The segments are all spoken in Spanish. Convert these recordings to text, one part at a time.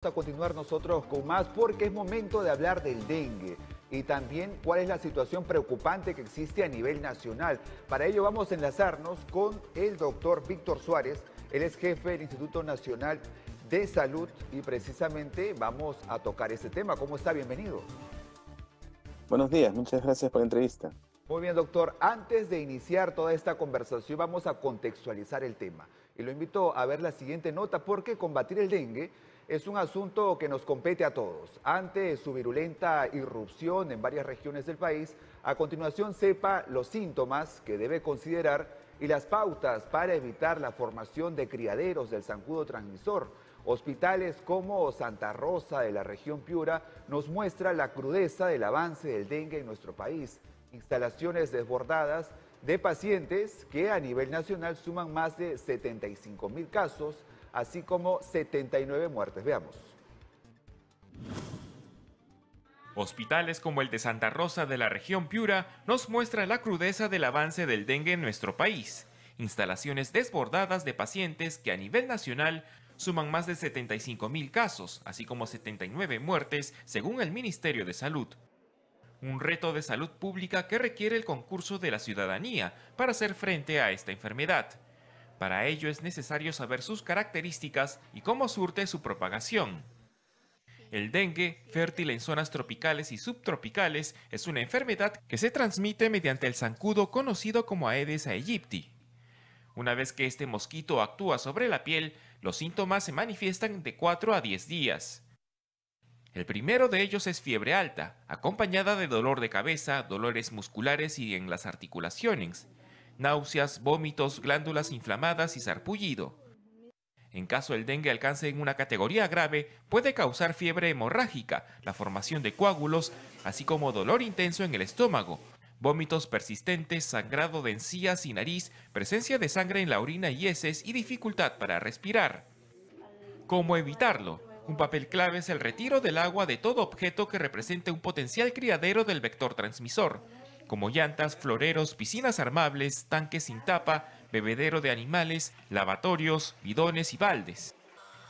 A continuar nosotros con más porque es momento de hablar del dengue y también cuál es la situación preocupante que existe a nivel nacional. Para ello vamos a enlazarnos con el doctor Víctor Suárez. Él es jefe del Instituto Nacional de Salud y precisamente vamos a tocar ese tema. ¿Cómo está? Bienvenido. Buenos días, muchas gracias por la entrevista. Muy bien, doctor. Antes de iniciar toda esta conversación vamos a contextualizar el tema. Y lo invito a ver la siguiente nota porque combatir el dengue es un asunto que nos compete a todos. Ante su virulenta irrupción en varias regiones del país, a continuación sepa los síntomas que debe considerar y las pautas para evitar la formación de criaderos del zancudo transmisor. Hospitales como Santa Rosa de la región Piura nos muestra la crudeza del avance del dengue en nuestro país. Instalaciones desbordadas de pacientes que a nivel nacional suman más de 75.000 casos, así como 79 muertes. Veamos. Hospitales como el de Santa Rosa de la región Piura nos muestra la crudeza del avance del dengue en nuestro país. Instalaciones desbordadas de pacientes que a nivel nacional suman más de 75.000 casos, así como 79 muertes según el Ministerio de Salud. Un reto de salud pública que requiere el concurso de la ciudadanía para hacer frente a esta enfermedad. Para ello es necesario saber sus características y cómo surte su propagación. El dengue, fértil en zonas tropicales y subtropicales, es una enfermedad que se transmite mediante el zancudo conocido como Aedes aegypti. Una vez que este mosquito actúa sobre la piel, los síntomas se manifiestan de 4 a 10 días. El primero de ellos es fiebre alta, acompañada de dolor de cabeza, dolores musculares y en las articulaciones, náuseas, vómitos, glándulas inflamadas y sarpullido. En caso el dengue alcance en una categoría grave, puede causar fiebre hemorrágica, la formación de coágulos, así como dolor intenso en el estómago, vómitos persistentes, sangrado de encías y nariz, presencia de sangre en la orina y heces y dificultad para respirar. ¿Cómo evitarlo? Un papel clave es el retiro del agua de todo objeto que represente un potencial criadero del vector transmisor, como llantas, floreros, piscinas armables, tanques sin tapa, bebedero de animales, lavatorios, bidones y baldes.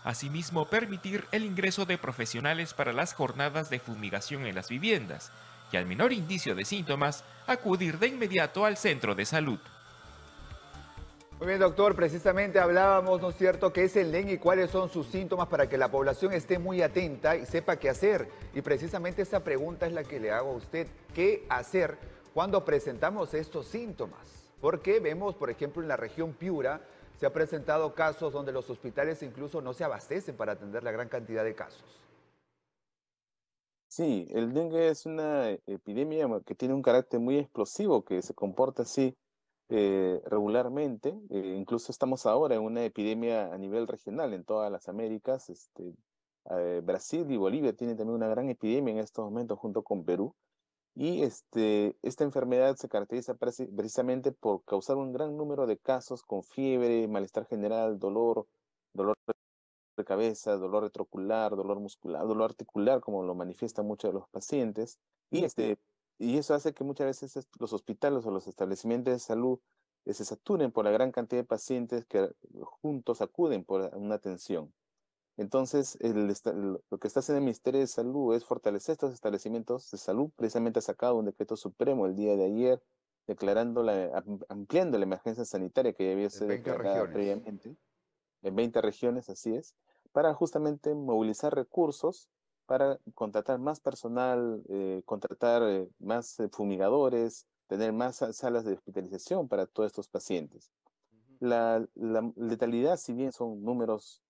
Asimismo, permitir el ingreso de profesionales para las jornadas de fumigación en las viviendas y al menor indicio de síntomas, acudir de inmediato al centro de salud. Muy bien, doctor, precisamente hablábamos, ¿no es cierto?, qué es el dengue y cuáles son sus síntomas para que la población esté muy atenta y sepa qué hacer. Y precisamente esa pregunta es la que le hago a usted. ¿Qué hacer cuando presentamos estos síntomas? Porque vemos, por ejemplo, en la región Piura, se han presentado casos donde los hospitales incluso no se abastecen para atender la gran cantidad de casos. Sí, el dengue es una epidemia que tiene un carácter muy explosivo, que se comporta así regularmente. Incluso estamos ahora en una epidemia a nivel regional en todas las Américas. Brasil y Bolivia tienen también una gran epidemia en estos momentos junto con Perú. Y esta enfermedad se caracteriza precisamente por causar un gran número de casos con fiebre, malestar general, dolor de cabeza, dolor retrocular, dolor muscular, dolor articular, como lo manifiestan muchos de los pacientes. Y eso hace que muchas veces los hospitales o los establecimientos de salud se saturen por la gran cantidad de pacientes que juntos acuden por una atención. Entonces, lo que está haciendo el Ministerio de Salud es fortalecer estos establecimientos de salud. Precisamente ha sacado un decreto supremo el día de ayer, ampliando la emergencia sanitaria que ya había En sido 20 declarada regiones. previamente en 20 regiones, así es, para justamente movilizar recursos para contratar más personal, contratar más fumigadores, tener más salas de hospitalización para todos estos pacientes. La letalidad, si bien son números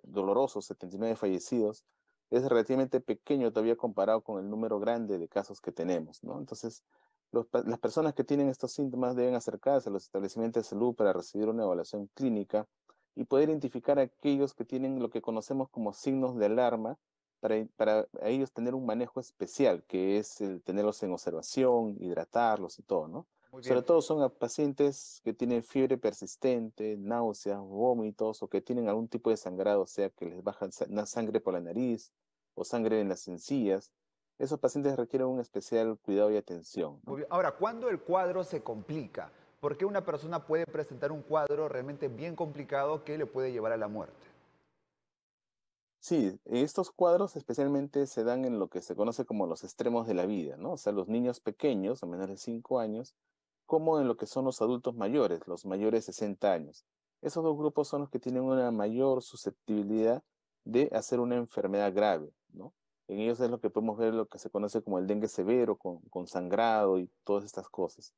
dolorosos, 79 fallecidos, es relativamente pequeño todavía comparado con el número grande de casos que tenemos, ¿no? Entonces, las personas que tienen estos síntomas deben acercarse a los establecimientos de salud para recibir una evaluación clínica y poder identificar a aquellos que tienen lo que conocemos como signos de alarma para a ellos tener un manejo especial, que es el tenerlos en observación, hidratarlos y todo, ¿no? Muy Sobre bien. todo son a pacientes que tienen fiebre persistente, náuseas, vómitos o que tienen algún tipo de sangrado, o sea que les baja sangre por la nariz o sangre en las encías. Esos pacientes requieren un especial cuidado y atención, Muy ¿no? bien. Ahora, ¿cuándo el cuadro se complica? ¿Por qué una persona puede presentar un cuadro realmente bien complicado que le puede llevar a la muerte? Sí, estos cuadros especialmente se dan en lo que se conoce como los extremos de la vida, ¿no? O sea, los niños pequeños, a menores de 5 años, como en lo que son los adultos mayores, los mayores de 60 años. Esos dos grupos son los que tienen una mayor susceptibilidad de hacer una enfermedad grave, ¿no? En ellos es lo que podemos ver lo que se conoce como el dengue severo, con sangrado y todas estas cosas.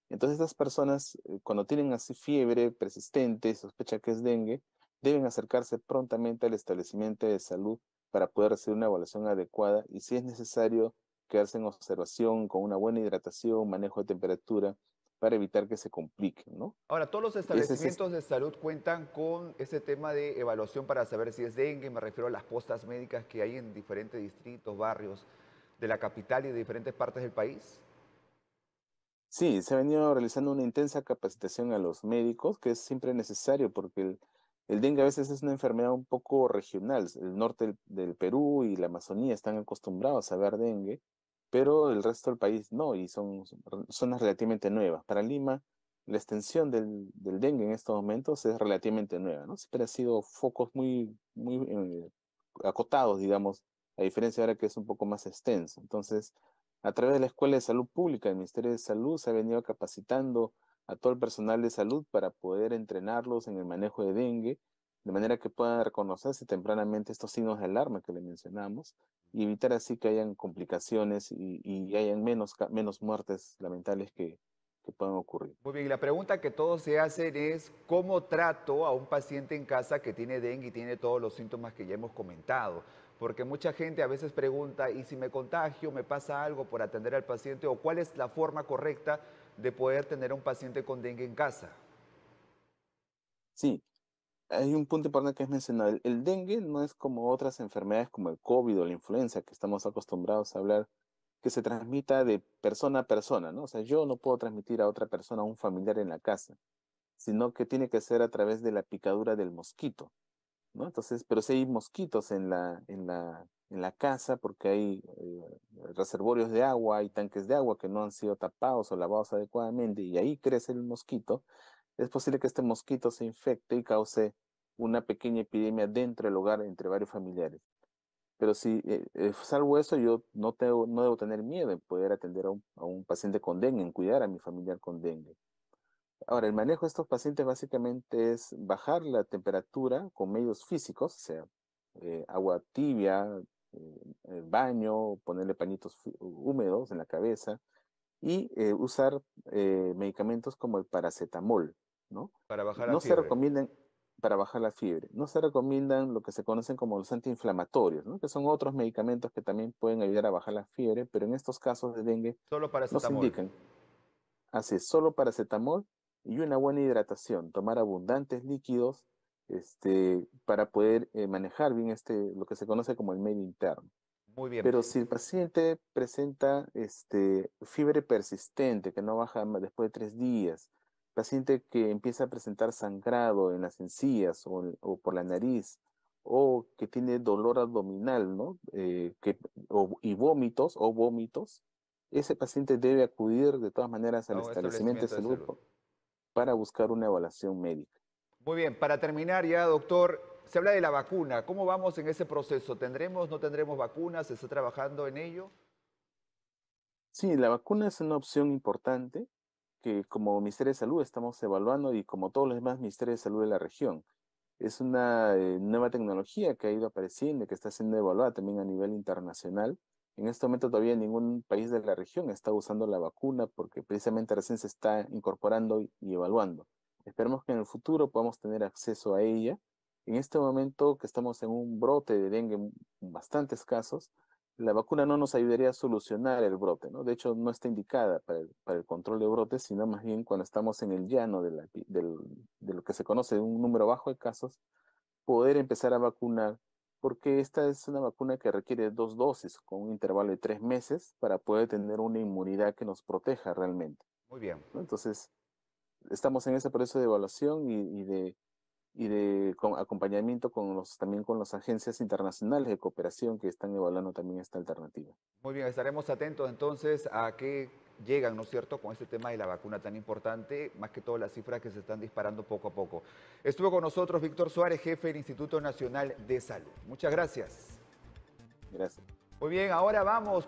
Entonces, estas personas, cuando tienen así fiebre persistente, sospecha que es dengue, deben acercarse prontamente al establecimiento de salud para poder recibir una evaluación adecuada y si es necesario quedarse en observación con una buena hidratación, manejo de temperatura para evitar que se compliquen, ¿no? Ahora, todos los Ese es, establecimientos de salud cuentan con ese tema de evaluación para saber si es dengue. Me refiero a las postas médicas que hay en diferentes distritos, barrios de la capital y de diferentes partes del país. sí, se ha venido realizando una intensa capacitación a los médicos, que es siempre necesario porque el dengue a veces es una enfermedad un poco regional. El norte del Perú y la Amazonía están acostumbrados a ver dengue, pero el resto del país no, y son zonas relativamente nuevas. Para Lima, la extensión del dengue en estos momentos es relativamente nueva, ¿no? Siempre ha sido focos muy acotados, digamos, a diferencia de ahora que es un poco más extenso. Entonces, a través de la Escuela de Salud Pública del Ministerio de Salud se ha venido capacitando a todo el personal de salud para poder entrenarlos en el manejo de dengue, de manera que puedan reconocerse tempranamente estos signos de alarma que le mencionamos y evitar así que hayan complicaciones y hayan menos muertes lamentables que puedan ocurrir. Muy bien, y la pregunta que todos se hacen es, ¿cómo trato a un paciente en casa que tiene dengue y tiene todos los síntomas que ya hemos comentado? Porque mucha gente a veces pregunta, ¿y si me contagio, me pasa algo por atender al paciente? ¿O cuál es la forma correcta de poder tener a un paciente con dengue en casa? Sí, hay un punto importante que es mencionado. El dengue no es como otras enfermedades como el COVID o la influenza que estamos acostumbrados a hablar, que se transmita de persona a persona, ¿no? O sea, yo no puedo transmitir a otra persona, a un familiar en la casa, sino que tiene que ser a través de la picadura del mosquito, ¿no? Entonces, pero si hay mosquitos en la casa, porque hay reservorios de agua, hay tanques de agua que no han sido tapados o lavados adecuadamente, y ahí crece el mosquito, es posible que este mosquito se infecte y cause una pequeña epidemia dentro del hogar entre varios familiares. Pero si, salvo eso, yo no debo tener miedo en poder atender a un paciente con dengue, en cuidar a mi familiar con dengue. Ahora, el manejo de estos pacientes básicamente es bajar la temperatura con medios físicos, o sea, agua tibia, baño, ponerle pañitos húmedos en la cabeza y usar medicamentos como el paracetamol, ¿no? Para bajar la No se fiebre. recomiendan para bajar la fiebre, no se recomiendan lo que se conocen como los antiinflamatorios, ¿no? Que son otros medicamentos que también pueden ayudar a bajar la fiebre, pero en estos casos de dengue Solo no se paracetamol. indican. Así es, solo paracetamol y una buena hidratación, tomar abundantes líquidos para poder manejar bien lo que se conoce como el medio interno. Muy bien. Pero si el paciente presenta fiebre persistente que no baja después de 3 días, paciente que empieza a presentar sangrado en las encías o por la nariz, o que tiene dolor abdominal, ¿no? Y vómitos, ese paciente debe acudir de todas maneras A al un establecimiento de establecimiento de salud salud. para buscar una evaluación médica. Muy bien, para terminar ya, doctor, se habla de la vacuna. ¿Cómo vamos en ese proceso? ¿Tendremos, no tendremos vacunas? ¿Se está trabajando en ello? Sí, la vacuna es una opción importante que como Ministerio de Salud estamos evaluando y como todos los demás Ministerios de Salud de la región. Es una nueva tecnología que ha ido apareciendo y que está siendo evaluada también a nivel internacional. En este momento todavía ningún país de la región está usando la vacuna porque precisamente recién se está incorporando y evaluando. Esperemos que en el futuro podamos tener acceso a ella. En este momento que estamos en un brote de dengue en bastantes casos, la vacuna no nos ayudaría a solucionar el brote, ¿no? De hecho, no está indicada para el control de brotes, sino más bien cuando estamos en el llano de lo que se conoce un número bajo de casos, poder empezar a vacunar, porque esta es una vacuna que requiere 2 dosis con un intervalo de 3 meses para poder tener una inmunidad que nos proteja realmente, Muy bien. ¿no? Entonces, estamos en ese proceso de evaluación y de y de acompañamiento también con las agencias internacionales de cooperación que están evaluando también esta alternativa. Muy bien, estaremos atentos entonces a qué llegan, ¿no es cierto?, con este tema de la vacuna tan importante, más que todo las cifras que se están disparando poco a poco. Estuvo con nosotros Víctor Suárez, jefe del Instituto Nacional de Salud. Muchas gracias. Gracias. Muy bien, ahora vamos